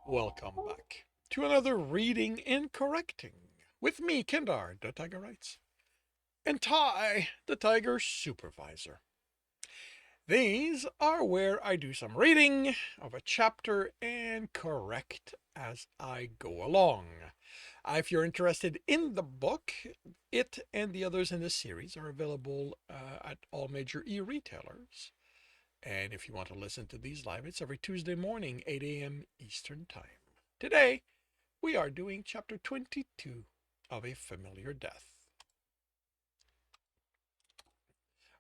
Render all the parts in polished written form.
Welcome back to another reading and correcting with me, Kendar, the Tiger Writes, and Ty, the Tiger Supervisor. These are where I do some reading of a chapter and correct as I go along. If you're interested in the book, it and the others in this series are available at all major e-retailers. And if you want to listen to these live, it's every Tuesday morning, 8 a.m. Eastern Time. Today, we are doing chapter 22 of A Familiar Death.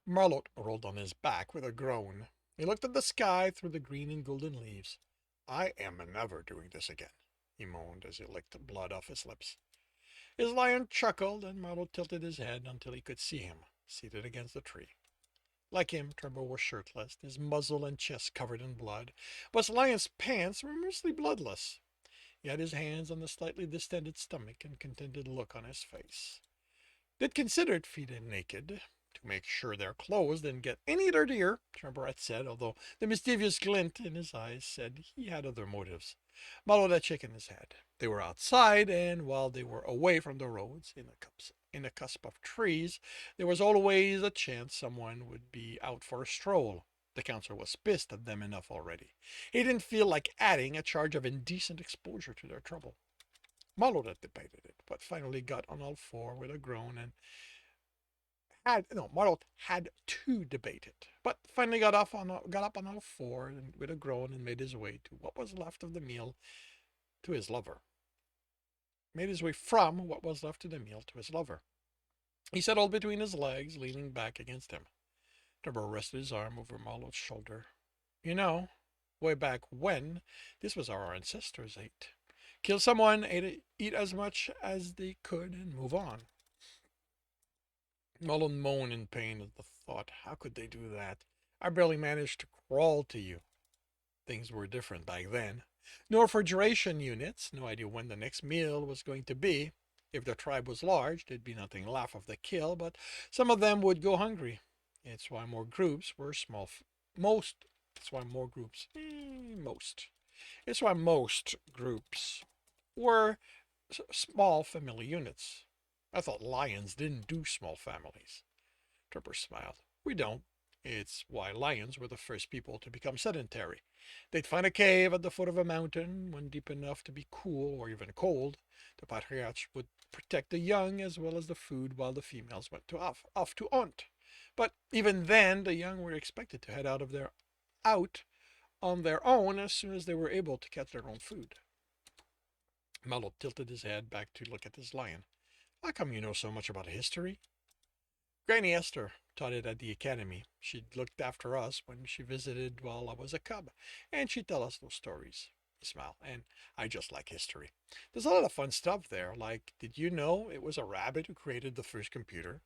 Marlot rolled on his back with a groan. He looked at the sky through the green and golden leaves. I am never doing this again, he moaned as he licked blood off his lips. His lion chuckled, and Marlot tilted his head until he could see him, seated against the tree. Like him, Trembor was shirtless, his muzzle and chest covered in blood, but the lion's pants were mostly bloodless. He had his hands on the slightly distended stomach and contented look on his face. They'd considered feeding naked to make sure their clothes didn't get any dirtier, Trembor had said, although the mischievous glint in his eyes said he had other motives. Marlot had shaken his head. They were outside, and while they were away from the roads, in a cusp of trees, there was always a chance someone would be out for a stroll. The councilor was pissed at them enough already. He didn't feel like adding a charge of indecent exposure to their trouble. Marlot had debated it, but finally got on all four with a groan and Marlot had to debate it, but finally got up on all four and with a groan and made his way to what was left of the meal to his lover. Made his way from what was left of the meal to his lover. He settled between his legs, leaning back against him. Trevor rested his arm over Marlot's shoulder. You know, way back when, this was our ancestors ate. Kill someone, eat as much as they could, and move on. Marlot moaned in pain at the thought. How could they do that? I barely managed to crawl to you. Things were different back then. No refrigeration units, no idea when the next meal was going to be. If the tribe was large, there'd be nothing left of the kill, but some of them would go hungry. It's why more groups were small. Most. It's why more groups. Most. It's why most groups were small family units. I thought lions didn't do small families. Tripper smiled. We don't. It's why lions were the first people to become sedentary. They'd find a cave at the foot of a mountain, one deep enough to be cool or even cold. The patriarchs would protect the young as well as the food while the females went off to hunt. But even then, the young were expected to head out on their own as soon as they were able to catch their own food. Marlot tilted his head back to look at his lion. How come you know so much about history? Granny Esther taught it at the academy. She'd looked after us when she visited while I was a cub, and she'd tell us those stories. He smiled, and I just like history. There's a lot of fun stuff there, like, did you know it was a rabbit who created the first computer?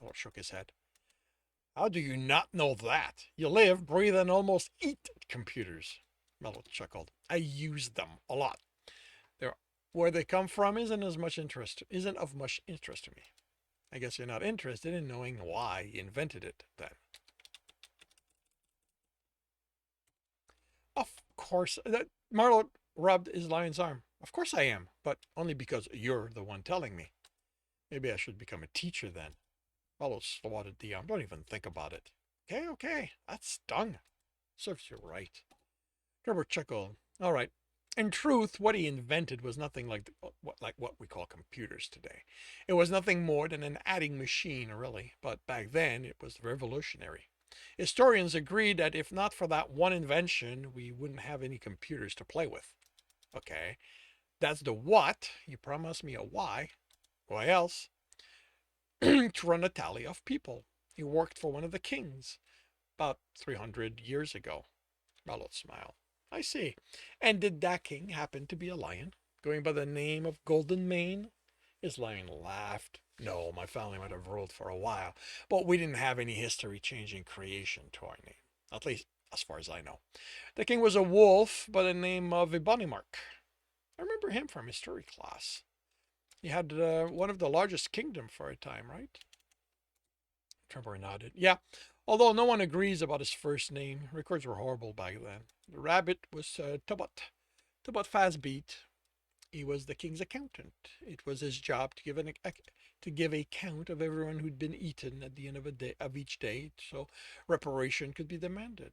Marlot shook his head. How do you not know that? You live, breathe, and almost eat computers. Marlot chuckled. I use them a lot. They're, where they come from isn't of much interest to me. I guess you're not interested in knowing why he invented it, then. Of course. Marlot rubbed his lion's arm. Of course I am, but only because you're the one telling me. Maybe I should become a teacher then. Marlot swatted the arm. Don't even think about it. Okay. That stung. Serves you right. Trevor chuckled. All right. In truth, what he invented was nothing like what we call computers today. It was nothing more than an adding machine, really, but back then it was revolutionary. Historians agreed that if not for that one invention, we wouldn't have any computers to play with. Okay, that's the what. You promised me a why. Why else? To run a tally of people. He worked for one of the kings about 300 years ago. Marlot smiled. I see. And did that king happen to be a lion, going by the name of Golden Mane? His lion laughed. No, my family might have ruled for a while, but we didn't have any history-changing creation to our name, at least as far as I know. The king was a wolf by the name of Ebonimark. I remember him from history class. He had one of the largest kingdom for a time, right? Trevor nodded. Yeah, although no one agrees about his first name. Records were horrible back then. The rabbit was Tobot. It's about fast beat. He was the king's accountant. It was his job to give a count of everyone who'd been eaten at the end of each day, so reparation could be demanded.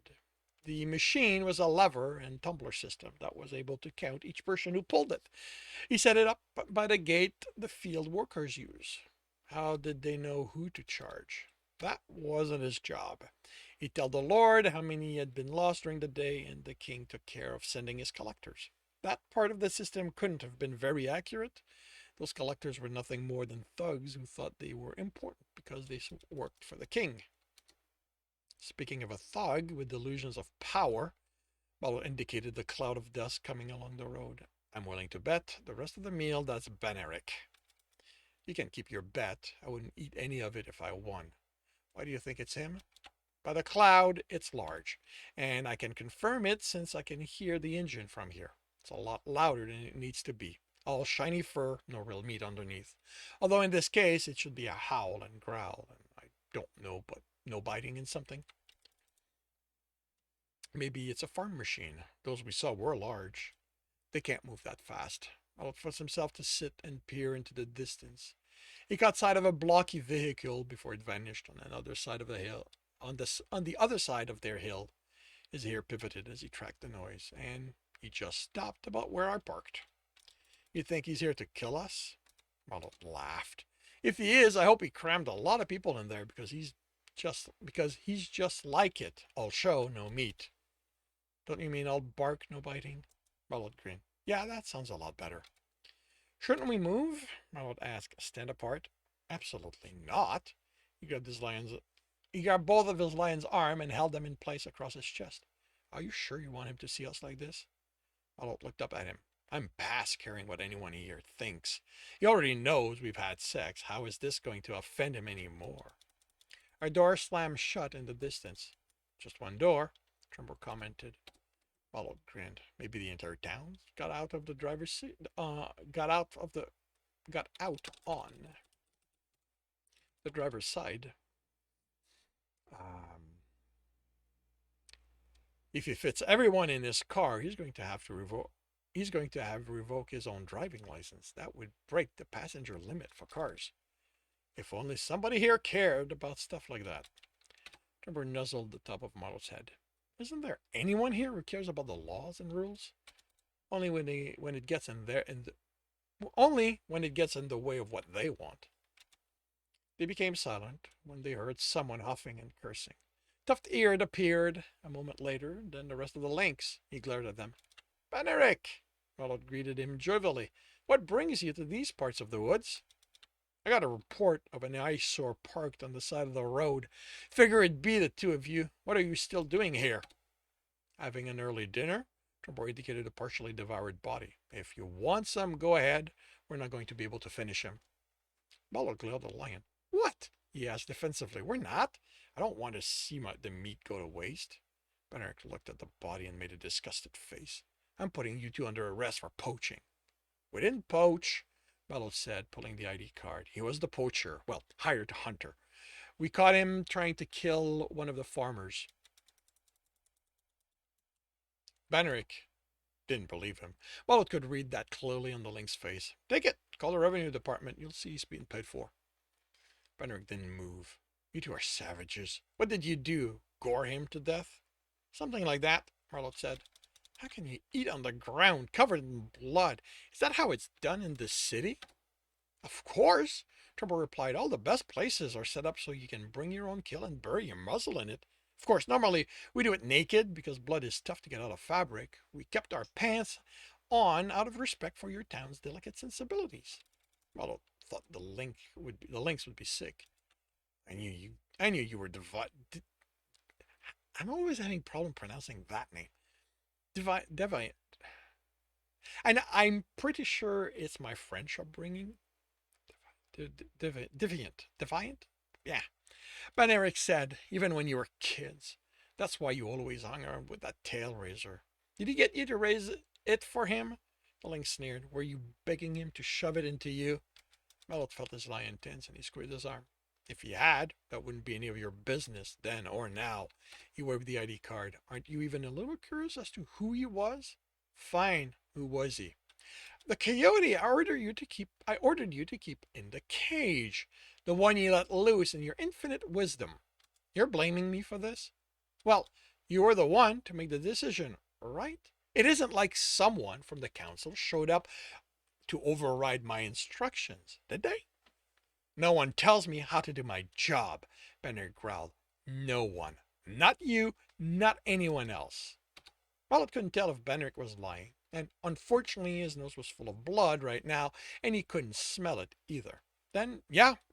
The machine was a lever and tumbler system that was able to count each person who pulled it. He set it up by the gate the field workers use. How did they know who to charge? That wasn't his job. He'd tell the Lord how many had been lost during the day, and the king took care of sending his collectors. That part of the system couldn't have been very accurate. Those collectors were nothing more than thugs who thought they were important because they worked for the king. Speaking of a thug with delusions of power, Marlot indicated the cloud of dust coming along the road. I'm willing to bet the rest of the meal that's Benerick. You can keep your bet. I wouldn't eat any of it if I won. Why do you think it's him? By the cloud, it's large, and I can confirm it since I can hear the engine from here. It's a lot louder than it needs to be. All shiny fur, no real meat underneath. Although in this case, it should be a howl and growl, and I don't know, but no biting in something. Maybe it's a farm machine. Those we saw were large. They can't move that fast. Marlot forced himself to sit and peer into the distance. He caught sight of a blocky vehicle before it vanished on another side of the hill. On the other side of their hill, his ear pivoted as he tracked the noise, and he just stopped about where I parked. You think he's here to kill us? Marlot laughed. If he is, I hope he crammed a lot of people in there because he's just like it. All show, no meat. Don't you mean all bark, no biting? Marlot grinned. Yeah, that sounds a lot better. Shouldn't we move? Marlot asked. Stand apart? Absolutely not. He grabbed both of his lion's arm and held them in place across his chest. Are you sure you want him to see us like this? Marlot looked up at him. I'm past caring what anyone here thinks. He already knows we've had sex. How is this going to offend him any more? Our door slammed shut in the distance. Just one door, Trembor commented. Marlot grinned. Maybe the entire town got out of the driver's seat. Got out on the driver's side. If he fits everyone in his car, he's going to have revoke his own driving license. That would break the passenger limit for cars. If only somebody here cared about stuff like that. Trembor nuzzled the top of Marlot's head. Isn't there anyone here who cares about the laws and rules? Only when it gets in the way of what they want. They became silent when they heard someone huffing and cursing. Tuft-Eared appeared a moment later, then the rest of the lynx. He glared at them. Benerick! Marlot greeted him jovially. What brings you to these parts of the woods? I got a report of an eyesore parked on the side of the road. Figure it'd be the two of you. What are you still doing here? Having an early dinner? Trembor indicated a partially devoured body. If you want some, go ahead. We're not going to be able to finish him. Marlot glared at the lion. What? He asked defensively. We're not. I don't want to see the meat go to waste. Benerick looked at the body and made a disgusted face. I'm putting you two under arrest for poaching. We didn't poach, Marlot said, pulling the ID card. He was the poacher. Well, hired hunter. We caught him trying to kill one of the farmers. Benerick didn't believe him. Marlot could read that clearly on the lynx's face. Take it. Call the revenue department. You'll see he's being paid for. Benerick didn't move. You two are savages. What did you do? Gore him to death? Something like that, Marlot said. How can you eat on the ground, covered in blood? Is that how it's done in this city? Of course, Trembor replied. All the best places are set up so you can bring your own kill and bury your muzzle in it. Of course, normally we do it naked because blood is tough to get out of fabric. We kept our pants on out of respect for your town's delicate sensibilities. Marlot thought the lynx would be sick. I knew you were I'm always having problem pronouncing that name. Deviant. And I'm pretty sure it's my French upbringing. Deviant? Yeah. Benerick said, even when you were kids. That's why you always hung around with that tail razor. Did he get you to raise it for him? The lynx sneered. Were you begging him to shove it into you? Marlot felt his lion tense and he squeezed his arm. If he had, that wouldn't be any of your business then or now. He waved the ID card. Aren't you even a little curious as to who he was? Fine. Who was he? The coyote I ordered you to keep in the cage. The one you let loose in your infinite wisdom. You're blaming me for this? Well, you're the one to make the decision, right? It isn't like someone from the council showed up to override my instructions, did they? No one tells me how to do my job, Benner growled. No one. Not you, not anyone else. Marlot couldn't tell if Benrick was lying, and unfortunately his nose was full of blood right now, and he couldn't smell it either. Then,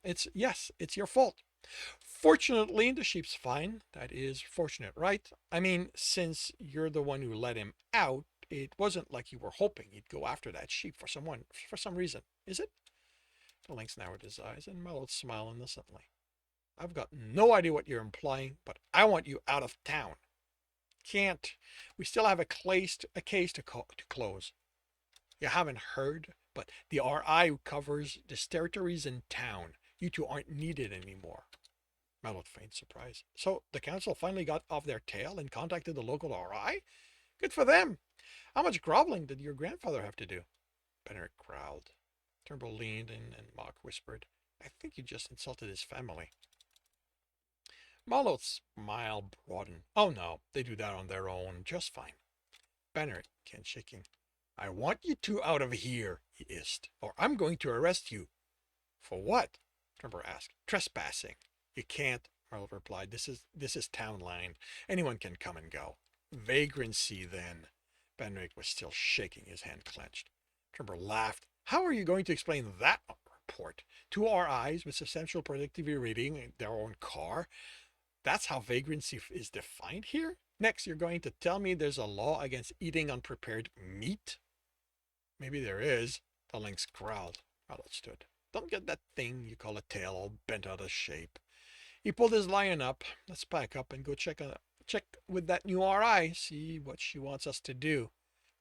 it's your fault. Fortunately, the sheep's fine. That is fortunate, right? I mean, since you're the one who let him out, it wasn't like you were hoping he'd go after that sheep for some reason, is it? The lynx narrowed his eyes, and Marlot smiled innocently. I've got no idea what you're implying, but I want you out of town. Can't. We still have a case to close. You haven't heard, but the RI covers the territories in town. You two aren't needed anymore. Marlot feigned surprise. So the council finally got off their tail and contacted the local RI? Good for them. How much groveling did your grandfather have to do? Benner growled. Turnbull leaned in and Mock whispered, I think you just insulted his family. Marlot's smile broadened. Oh no, they do that on their own just fine. Benner began shaking. I want you two out of here, he hissed, or I'm going to arrest you. For what? Trembor asked. Trespassing. You can't, Marlot replied. This is town line. Anyone can come and go. Vagrancy, then. Benrick was still shaking, his hand clenched. Trembor laughed. How are you going to explain that report? To our eyes, with substantial productivity rating in their own car? That's how vagrancy is defined here? Next, you're going to tell me there's a law against eating unprepared meat? Maybe there is, the lynx growled. Marlot stood. Don't get that thing you call a tail all bent out of shape. He pulled his lion up. Let's pack up and go check with that new RI, see what she wants us to do.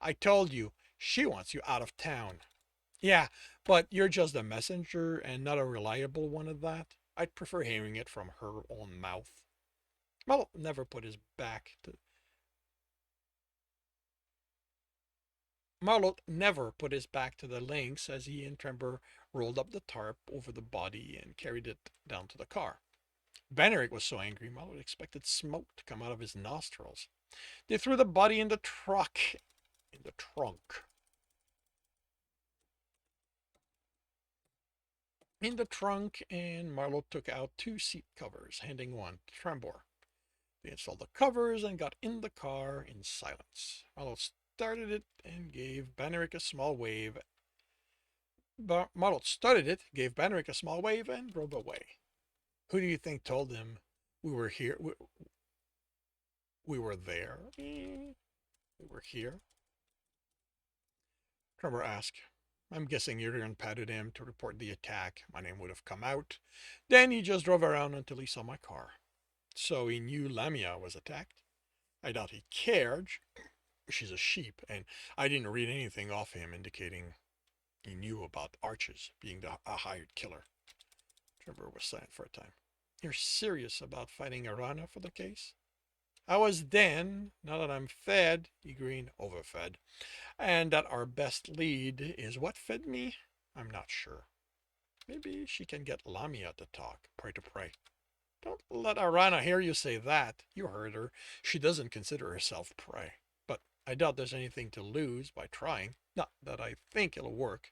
I told you, she wants you out of town. Yeah, but you're just a messenger and not a reliable one at that. I'd prefer hearing it from her own mouth. Marlot never put his back to Marlot never put his back to the lynx as he and Trembor rolled up the tarp over the body and carried it down to the car. Benerick was so angry Marlot expected smoke to come out of his nostrils. They threw the body in the trunk. In the trunk, and Marlot took out 2 seat covers, handing one to Trembor. They installed the covers and got in the car in silence. Marlot started it and gave Benerick a small wave. Marlot started it, gave Benerick a small wave, and drove away. Who do you think told him we were here? We were there. We were here. Trevor asked. I'm guessing Urian patted him to report the attack. My name would have come out. Then he just drove around until he saw my car. So he knew Lamia was attacked. I doubt he cared. She's a sheep, and I didn't read anything off him indicating he knew about Arches being a hired killer. Trevor was silent for a time. You're serious about fighting Arana for the case? I was then. Now that I'm fed, he grinned, overfed, and that our best lead is what fed me, I'm not sure. Maybe she can get Lamia to talk, pray to pray. Don't let Arana hear you say that. You heard her. She doesn't consider herself prey. But I doubt there's anything to lose by trying. Not that I think it'll work.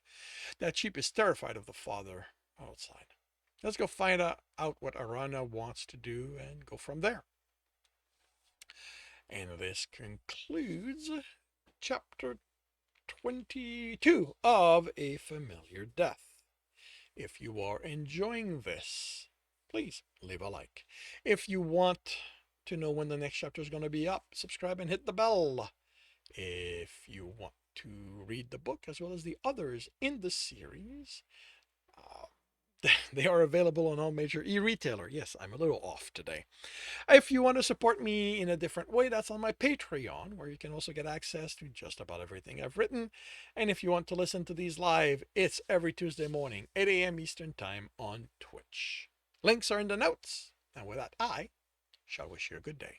That sheep is terrified of the father outside. Let's go find out what Arana wants to do and go from there. And this concludes chapter 22 of A Familiar Death. If you are enjoying this, please leave a like. If you want to know when the next chapter is going to be up, subscribe and hit the bell. If you want to read the book as well as the others in the series, they are available on all major e-retailer. Yes, I'm a little off today. If you want to support me in a different way, that's on my Patreon, where you can also get access to just about everything I've written. And if you want to listen to these live, it's every Tuesday morning, 8 a.m. Eastern Time on Twitch. Links are in the notes. And with that, I shall wish you a good day.